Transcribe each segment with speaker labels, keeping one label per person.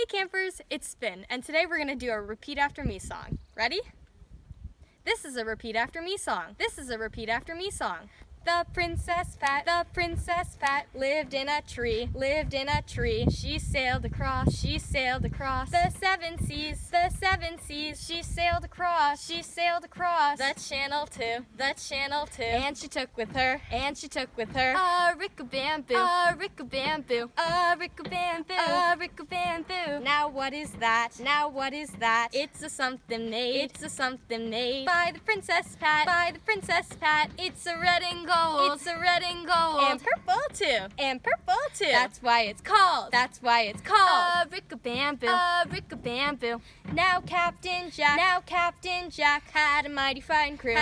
Speaker 1: campers, it's Spin, and today we're going to do a repeat after me song. Ready? This is a repeat after me song. This is a repeat after me song. The princess Pat lived in a tree, She sailed across, the seven seas, She sailed across, the channel too, And she took with her, a rick of bamboo, Now what is that? It's a something made, by the princess Pat, It's a red and gold, and purple too, That's why it's called, a rick of bamboo, Now Captain Jack had a mighty fine crew,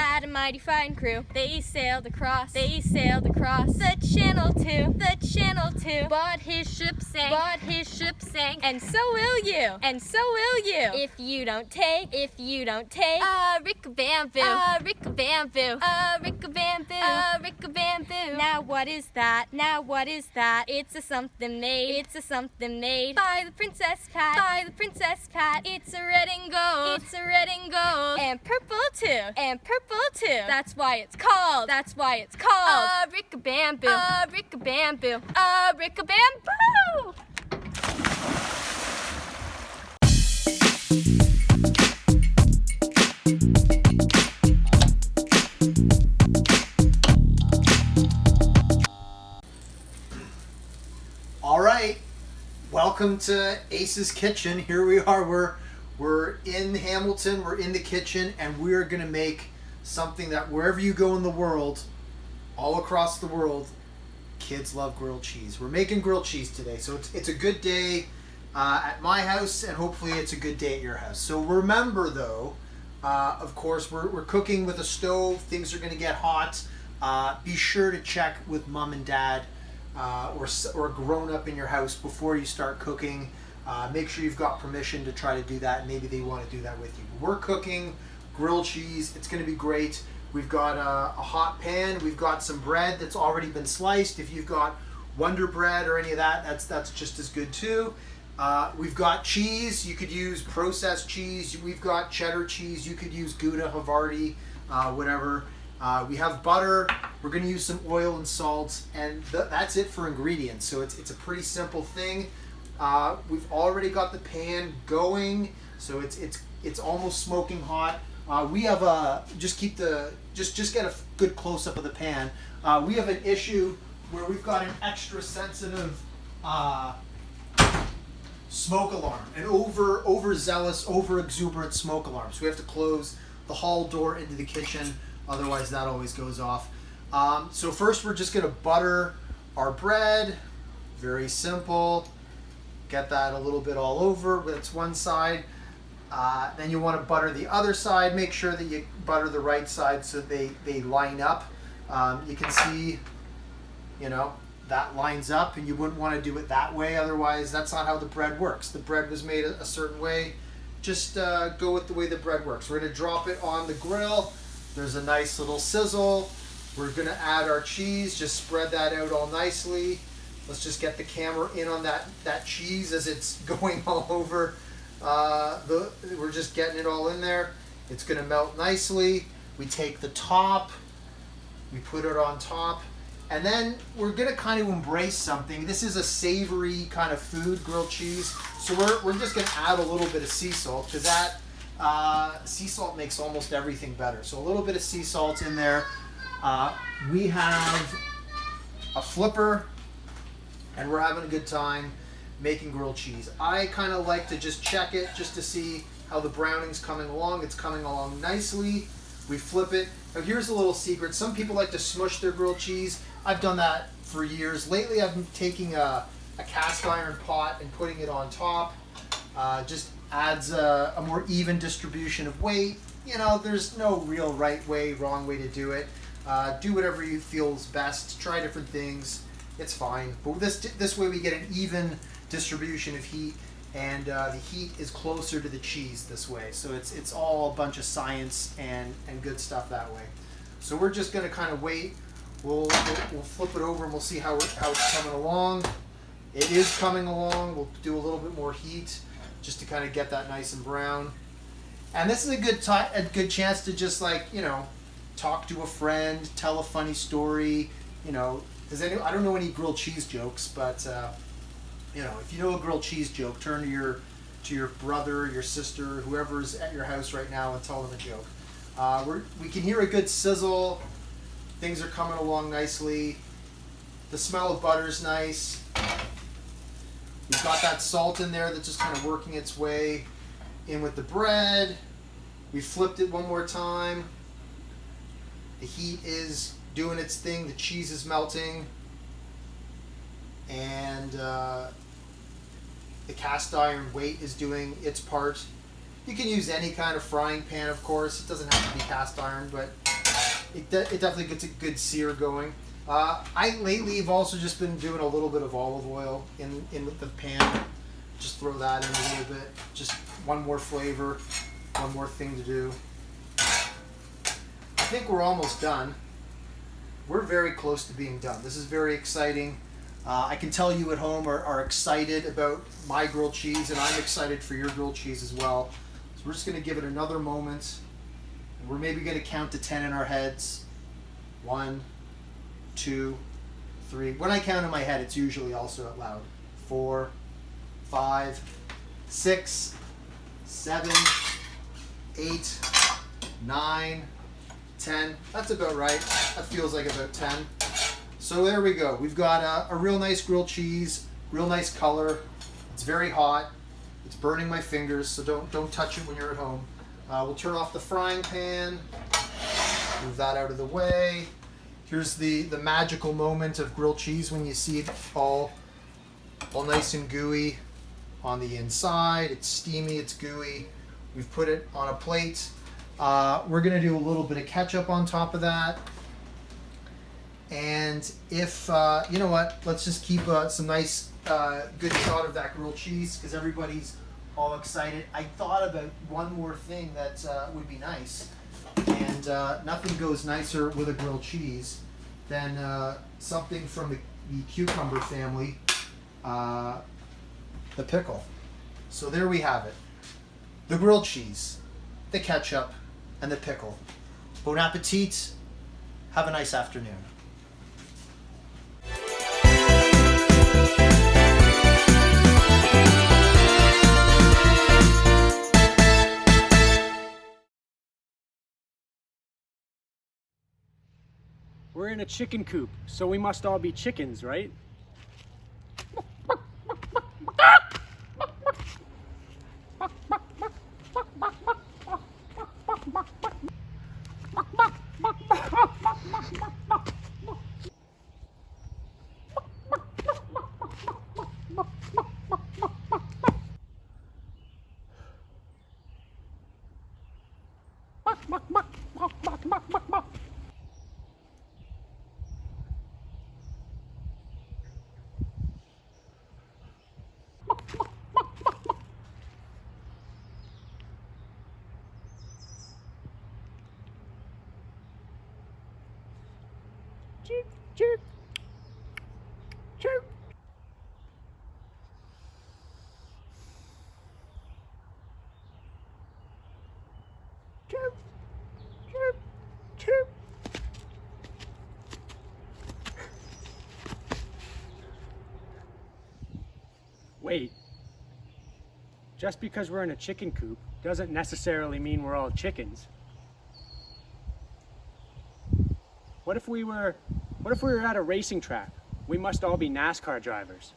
Speaker 1: They sailed across, the channel too, But his ship sank, and so will you, If you don't take, a rick of bamboo, Now what is that? It's a something made, by the princess Pat, It's a red and gold, and purple too, That's why it's called, a rick of bamboo,
Speaker 2: All right, welcome to Ace's Kitchen. Here we are. We're in Hamilton. We're in the kitchen, and we're gonna make something that wherever you go in the world, all across the world, kids love grilled cheese. We're making grilled cheese today, so it's a good day at my house, and hopefully it's a good day at your house. So remember, though, of course, we're cooking with a stove. Things are gonna get hot. Be sure to check with mom and dad. Or a grown-up in your house before you start cooking. Make sure you've got permission to try to do that, and maybe they want to do that with you. We're cooking grilled cheese. It's going to be great. We've got a hot pan. We've got some bread that's already been sliced. If you've got Wonder Bread or any of that, that's just as good too. We've got cheese. You could use processed cheese. We've got cheddar cheese. You could use Gouda, Havarti, whatever. We have butter. We're going to use some oil and salt, and that's it for ingredients. So it's a pretty simple thing. We've already got the pan going, so it's almost smoking hot. We have just get a good close up of the pan. We have an issue where we've got an extra sensitive smoke alarm, an overzealous, over exuberant smoke alarm. So we have to close the hall door into the kitchen. Otherwise, that always goes off. So first, we're just gonna butter our bread. Very simple. Get that a little bit all over. That's one side. Then you want to butter the other side. Make sure that you butter the right side so they line up. You can see, that lines up, and you wouldn't want to do it that way. Otherwise, that's not how the bread works. The bread was made a certain way. Just go with the way the bread works. We're gonna drop it on the grill. There's a nice little sizzle. We're gonna add our cheese, just spread that out all nicely. Let's just get the camera in on that cheese as it's going all over. We're just getting it all in there. It's gonna melt nicely. We take the top, we put it on top, and then we're gonna kind of embrace something. This is a savory kind of food, grilled cheese. So we're just gonna add a little bit of sea salt, because that sea salt makes almost everything better. So a little bit of sea salt in there. We have a flipper, and we're having a good time making grilled cheese. I kind of like to just check it just to see how the browning's coming along. It's coming along nicely. We flip it. Now here's a little secret. Some people like to smush their grilled cheese. I've done that for years. Lately I've been taking a cast iron pot and putting it on top. Just adds a more even distribution of weight. There's no real right way, wrong way to do it. Do whatever you feel is best. Try different things. It's fine. But this way we get an even distribution of heat, and the heat is closer to the cheese this way. So it's all a bunch of science and good stuff that way. So we're just going to kind of wait. We'll flip it over and we'll see how it's coming along. It is coming along. We'll do a little bit more heat. just to kind of get that nice and brown. And this is a good chance to just, like, you know, talk to a friend, tell a funny story. You know, I don't know any grilled cheese jokes, but you know, if you know a grilled cheese joke, turn to your brother, your sister, whoever's at your house right now, and tell them a joke. We can hear a good sizzle. Things are coming along nicely. The smell of butter's nice. We've got that salt in there that's just kind of working its way in with the bread. We flipped it one more time. The heat is doing its thing. The cheese is melting. And the cast iron weight is doing its part. You can use any kind of frying pan, of course. It doesn't have to be cast iron, but it definitely gets a good sear going. I lately have also just been doing a little bit of olive oil in with the pan. Just throw that in a little bit. Just one more flavor, one more thing to do. I think we're almost done. We're very close to being done. This is very exciting. I can tell you at home are excited about my grilled cheese, and I'm excited for your grilled cheese as well. So we're just going to give it another moment. And we're maybe going to count to 10 in our heads. 1, 2, 3. When I count in my head, it's usually also out loud. 4, 5, 6, 7, 8, 9, 10. That's about right. That feels like about 10. So there we go. We've got a real nice grilled cheese, real nice color. It's very hot. It's burning my fingers, so don't touch it when you're at home. We'll turn off the frying pan. Move that out of the way. Here's the magical moment of grilled cheese when you see it all nice and gooey on the inside. It's steamy, it's gooey. We've put it on a plate. We're gonna do a little bit of ketchup on top of that. And if, you know what, let's just keep some nice, good shot of that grilled cheese because everybody's all excited. I thought about one more thing that would be nice. And nothing goes nicer with a grilled cheese than something from the cucumber family, the pickle. So there we have it. The grilled cheese, the ketchup, and the pickle. Bon appetit. Have a nice afternoon.
Speaker 3: We're in a chicken coop, so we must all be chickens, right? Chirp, chirp, chirp. Chirp, chirp, chirp. Wait. Just because we're in a chicken coop doesn't necessarily mean we're all chickens. What if we were at a racing track? We must all be NASCAR drivers.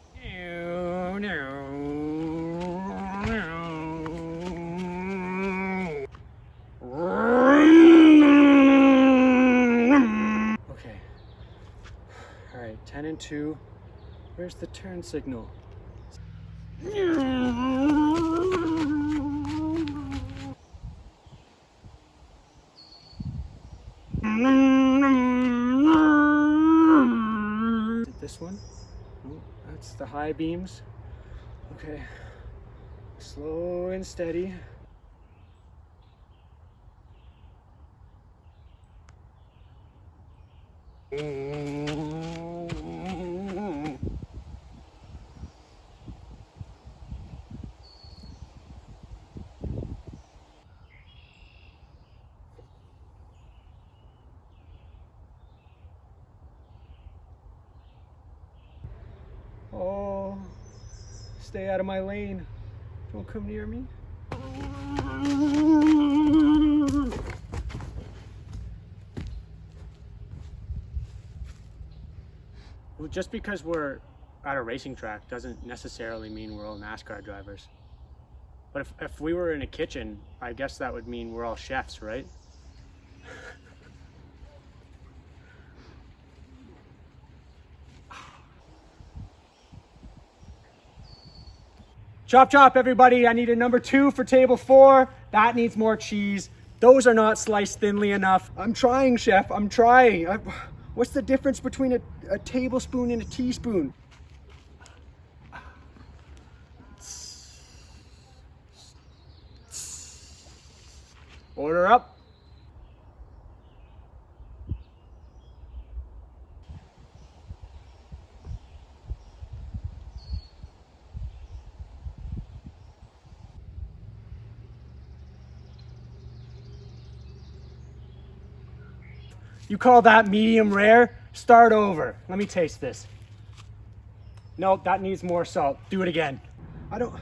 Speaker 3: Okay. All right, 10 and 2. Where's the turn signal? This one? Oh, that's the high beams. Okay. Slow and steady. Stay out of my lane. Don't come near me. Well, just because we're at a racing track doesn't necessarily mean we're all NASCAR drivers. But if we were in a kitchen, I guess that would mean we're all chefs, right? Chop chop, everybody. I need a number 2 for table 4. That needs more cheese. Those are not sliced thinly enough. I'm trying, chef. I'm trying. What's the difference between a tablespoon and a teaspoon? Order up. You call that medium rare? Start over. Let me taste this. Nope, that needs more salt. Do it again. I don't...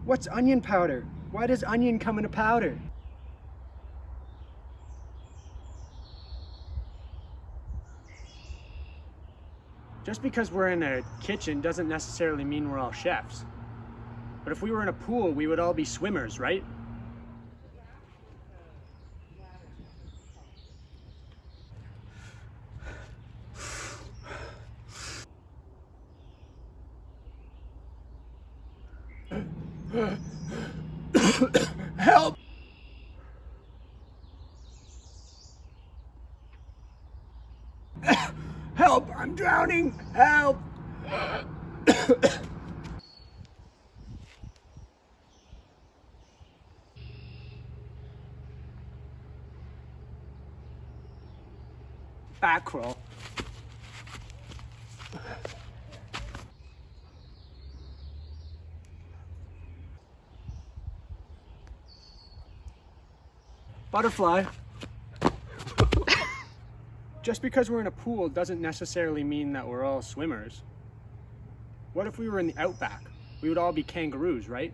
Speaker 3: What's onion powder? Why does onion come in a powder? Just because we're in a kitchen doesn't necessarily mean we're all chefs. But if we were in a pool, we would all be swimmers, right? Help! Help! I'm drowning! Help! Back crawl. Butterfly. Just because we're in a pool doesn't necessarily mean that we're all swimmers. What if we were in the outback? We would all be kangaroos, right?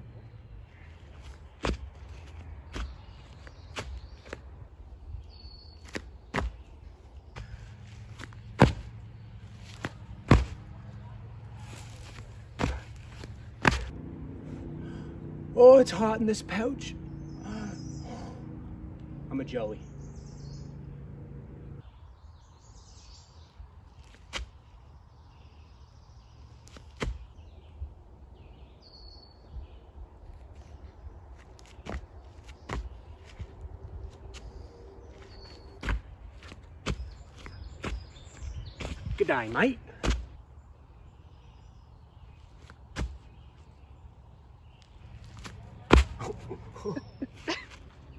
Speaker 3: Oh, it's hot in this pouch. I'm a Joey. Good day, mate.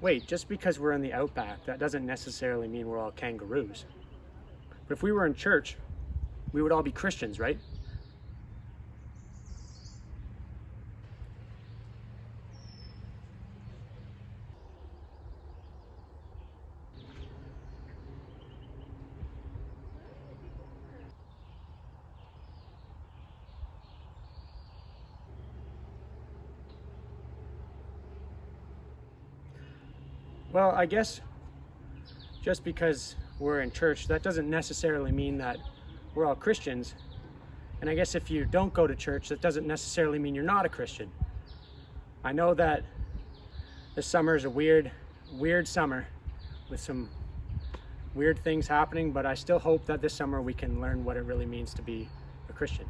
Speaker 3: Wait, just because we're in the outback, that doesn't necessarily mean we're all kangaroos. But if we were in church, we would all be Christians, right? Well, I guess just because we're in church, that doesn't necessarily mean that we're all Christians. And I guess if you don't go to church, that doesn't necessarily mean you're not a Christian. I know that this summer is a weird summer with some weird things happening, but I still hope that this summer we can learn what it really means to be a Christian.